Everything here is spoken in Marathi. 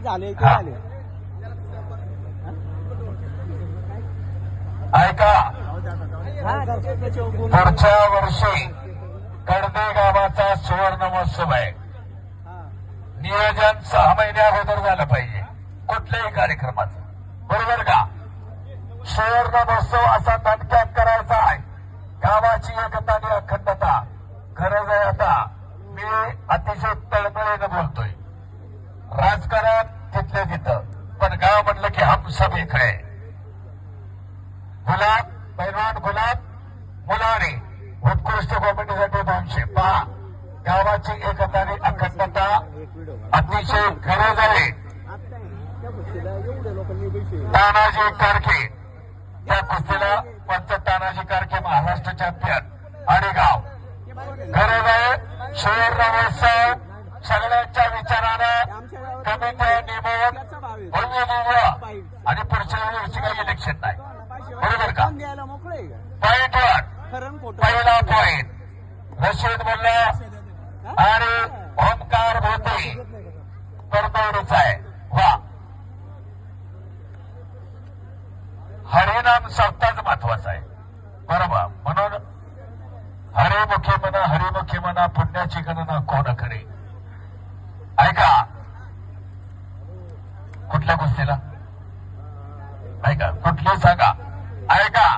झाले ते झाले. ऐका, पुढच्या वर्षी कडदे गावाचा सुवर्ण महोत्सव आहे. नियोजन 6 महिन्या अगोदर झालं पाहिजे कुठल्याही कार्यक्रमाचं, बरोबर का? सुवर्ण महोत्सव असा दणक्यात करायचा आहे. गावाची एकता आणि अखंडता गरज आहे. आता मी अतिशय तळमळीनं बोलतोय. राजकारण तिथल्या तिथं, पण गाव म्हणलं की हम सब एक आहे. गुलाब पैलवान गुलाब मुलाने उत्कृष्ट कॉमेडीसाठी 200. पहा, गावाची एकता आणि अखंडता अतिशय गरज आहे. तानाजी कारखे या कुस्तीला पंच तानाजी कारखे महाराष्ट्र चॅम्पियन आणि गाव गरज आहे. सुवर्ण महोत्सव सगळ्यांच्या विचारानं कमिट्या नेमून आणि पुढच्या वर्षी काही इलेक्शन नाही, बरोबर का? पॉइंटवर पहिला पॉइंट रशीद मुल्ला आणि ओमकार भोते परतवडीचा आहे. वा, हरिनाम सप्ताच महत्वाचा आहे, बरोबर? म्हणून हरिमुखी म्हणा पुण्याची गणना कोण करे. ऐका, कुठल्या गोष्टीला ऐका, कुठली सांगा. ऐका,